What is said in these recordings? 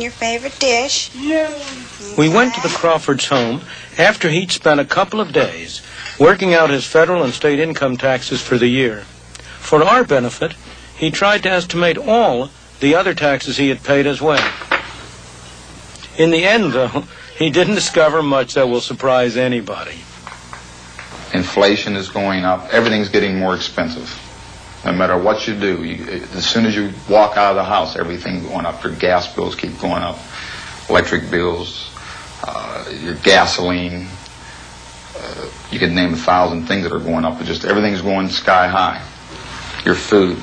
Your favorite dish? We went to the Crawfords' home after he'd spent a couple of days working out his federal and state income taxes for the year. For our benefit, he tried to estimate all the other taxes he had paid as well. In the end, though, he didn't discover much that will surprise anybody. Inflation is going up. Everything's getting more expensive. No matter what you do, as soon as you walk out of the house, everything's going up. Your gas bills keep going up, electric bills, your gasoline. You could name 1,000 things that are going up, but just everything's going sky high. Your food.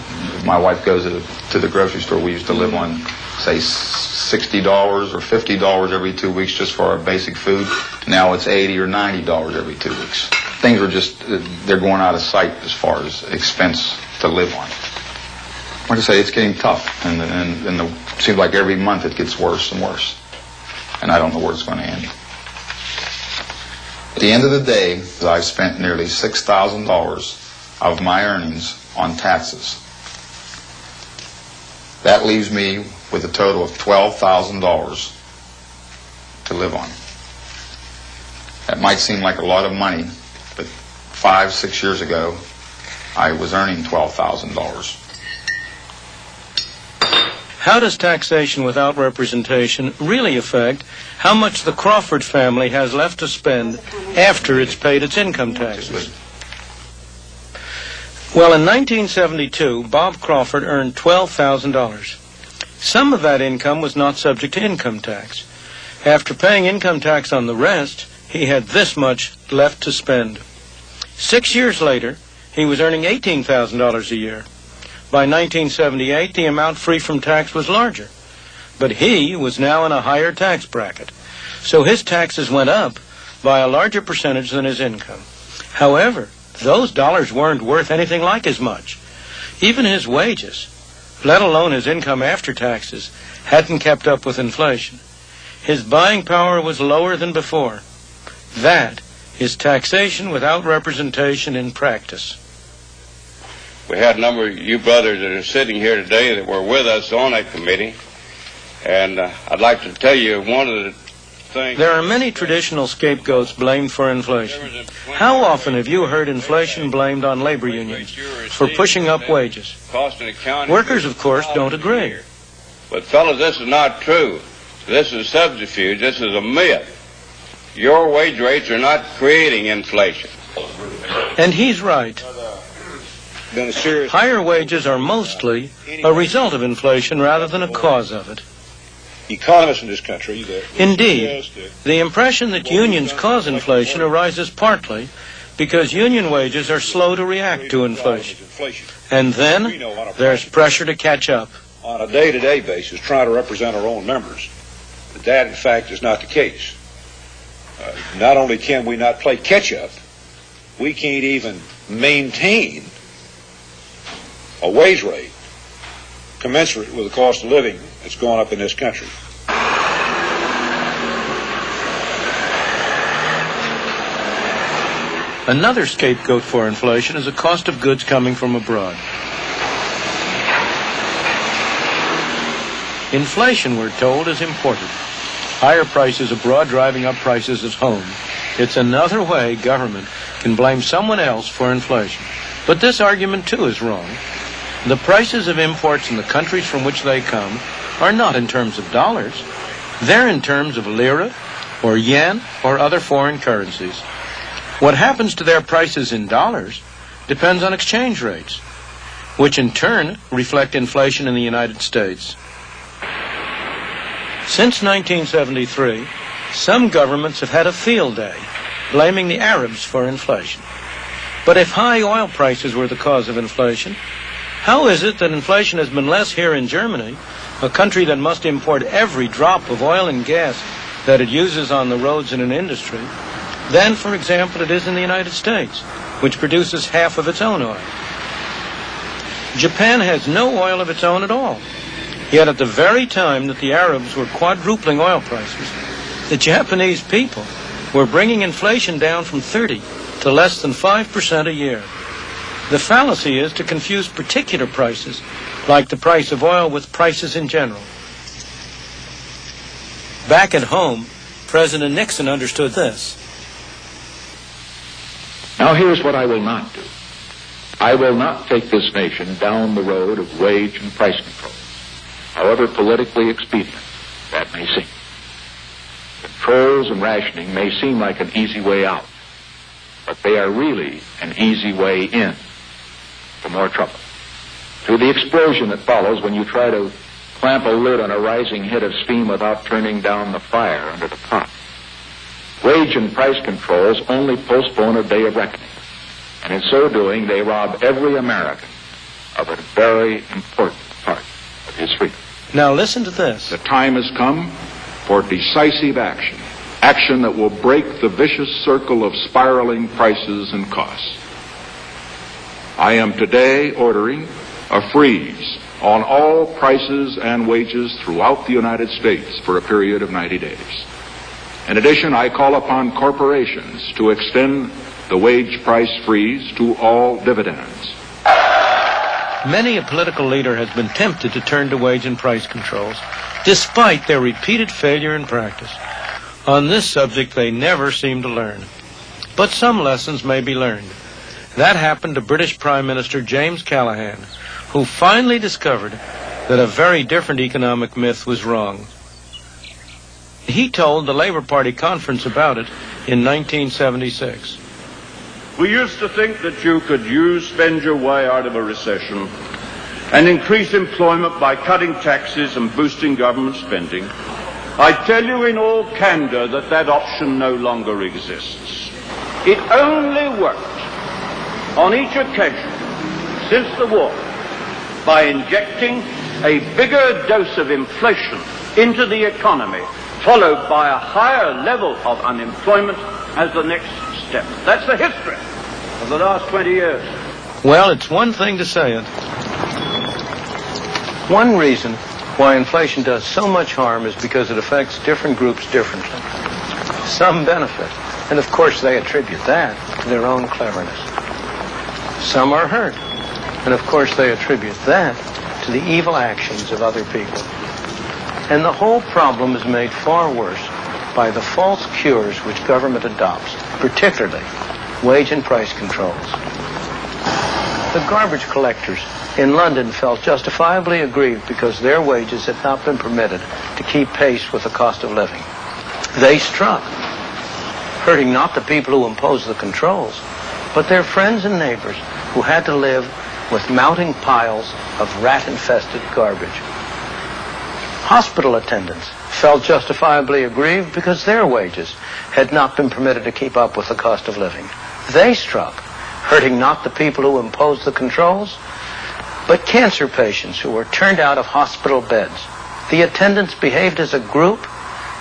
My wife goes to the grocery store. We used to live on, say, $60 or $50 every 2 weeks just for our basic food. Now it's $80 or $90 every 2 weeks. Things are just, they're going out of sight as far as expense to live on. Like I say, it's getting tough, and it seems like every month it gets worse and worse, and I don't know where it's going to end. At the end of the day, I've spent nearly $6,000 of my earnings on taxes. That leaves me with a total of $12,000 to live on. That might seem like a lot of money, but 5-6 years ago, I was earning $12,000. How does taxation without representation really affect how much the Crawford family has left to spend after it's paid its income taxes? Well, in 1972, Bob Crawford earned $12,000. Some of that income was not subject to income tax. After paying income tax on the rest, he had this much left to spend. 6 years later, he was earning $18,000 a year. By 1978, the amount free from tax was larger, but he was now in a higher tax bracket, so his taxes went up by a larger percentage than his income. However, those dollars weren't worth anything like as much. Even his wages, let alone his income after taxes, hadn't kept up with inflation. His buying power was lower than before. That is taxation without representation in practice. We had a number of you brothers that are sitting here today that were with us on that committee, and I'd like to tell you one of the things. There are many traditional scapegoats blamed for inflation. How often have you heard inflation blamed on labor unions for pushing up wages? Workers, of course, don't agree. But fellas, this is not true. This is subterfuge. This is a myth. Your wage rates are not creating inflation. And he's right. Higher wages are mostly a result of inflation rather than a cause of it. Economists in this country. Indeed, the impression that unions cause inflation arises partly because union wages are slow to react to inflation. And then there's pressure to catch up. On a day-to-day basis, trying to represent our own members. But that, in fact, is not the case. Not only can we not play catch-up, we can't even maintain a wage rate commensurate with the cost of living that's going up in this country. Another scapegoat for inflation is the cost of goods coming from abroad. Inflation, we're told, is imported. Higher prices abroad driving up prices at home. It's another way government can blame someone else for inflation. But this argument, too, is wrong. The prices of imports in the countries from which they come are not in terms of dollars. They're in terms of lira or yen or other foreign currencies. What happens to their prices in dollars depends on exchange rates, which in turn reflect inflation in the United States. Since 1973, some governments have had a field day blaming the Arabs for inflation. But if high oil prices were the cause of inflation, how is it that inflation has been less here in Germany, a country that must import every drop of oil and gas that it uses on the roads and in industry, than, for example, it is in the United States, which produces half of its own oil? Japan has no oil of its own at all. Yet at the very time that the Arabs were quadrupling oil prices, the Japanese people were bringing inflation down from 30 to less than 5% a year. The fallacy is to confuse particular prices, like the price of oil, with prices in general. Back at home, President Nixon understood this. Now here's what I will not do. I will not take this nation down the road of wage and price control, however politically expedient that may seem. Controls and rationing may seem like an easy way out, but they are really an easy way in to more trouble. To the explosion that follows when you try to clamp a lid on a rising head of steam without turning down the fire under the pot. Wage and price controls only postpone a day of reckoning, and in so doing they rob every American of a very important part of his freedom. Now listen to this. The time has come for decisive action, action that will break the vicious circle of spiraling prices and costs. I am today ordering a freeze on all prices and wages throughout the United States for a period of 90 days. In addition, I call upon corporations to extend the wage price freeze to all dividends. Many a political leader has been tempted to turn to wage and price controls, despite their repeated failure in practice. On this subject, they never seem to learn. But some lessons may be learned. That happened to British Prime Minister James Callaghan, who finally discovered that a very different economic myth was wrong. He told the Labour Party conference about it in 1976. We used to think that you could spend your way out of a recession and increase employment by cutting taxes and boosting government spending. I tell you in all candor that that option no longer exists. It only worked on each occasion since the war by injecting a bigger dose of inflation into the economy, followed by a higher level of unemployment as the next step. That's the history of the last 20 years. Well, it's one thing to say it. One reason why inflation does so much harm is because it affects different groups differently. Some benefit, and of course they attribute that to their own cleverness. Some are hurt, and of course they attribute that to the evil actions of other people. And the whole problem is made far worse by the false cures which government adopts, particularly wage and price controls. The garbage collectors in London felt justifiably aggrieved because their wages had not been permitted to keep pace with the cost of living. They struck, hurting not the people who imposed the controls, but their friends and neighbors who had to live with mounting piles of rat-infested garbage. Hospital attendants felt justifiably aggrieved because their wages had not been permitted to keep up with the cost of living. They struck, hurting not the people who imposed the controls, but cancer patients who were turned out of hospital beds. The attendants behaved as a group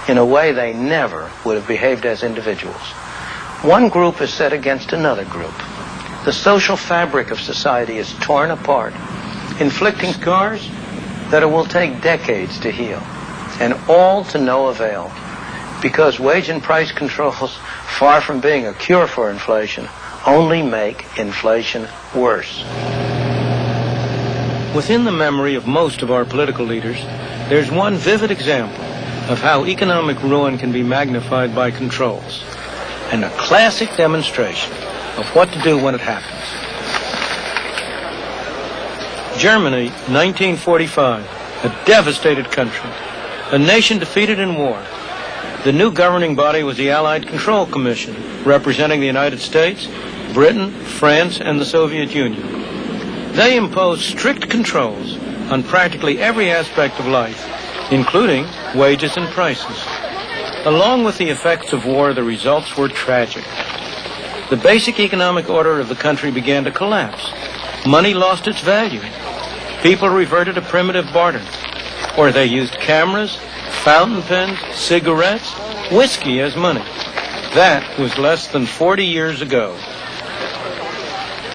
in a way they never would have behaved as individuals. One group is set against another group. The social fabric of society is torn apart, inflicting scars that it will take decades to heal, and all to no avail, because wage and price controls, far from being a cure for inflation, only make inflation worse. Within the memory of most of our political leaders, there's one vivid example of how economic ruin can be magnified by controls, and a classic demonstration of what to do when it happens. Germany, 1945, a devastated country, a nation defeated in war. The new governing body was the Allied Control Commission, representing the United States, Britain, France, and the Soviet Union. They imposed strict controls on practically every aspect of life, including wages and prices. Along with the effects of war, the results were tragic. The basic economic order of the country began to collapse. Money lost its value. People reverted to primitive barter, or they used cameras, fountain pens, cigarettes, whiskey as money. That was less than 40 years ago.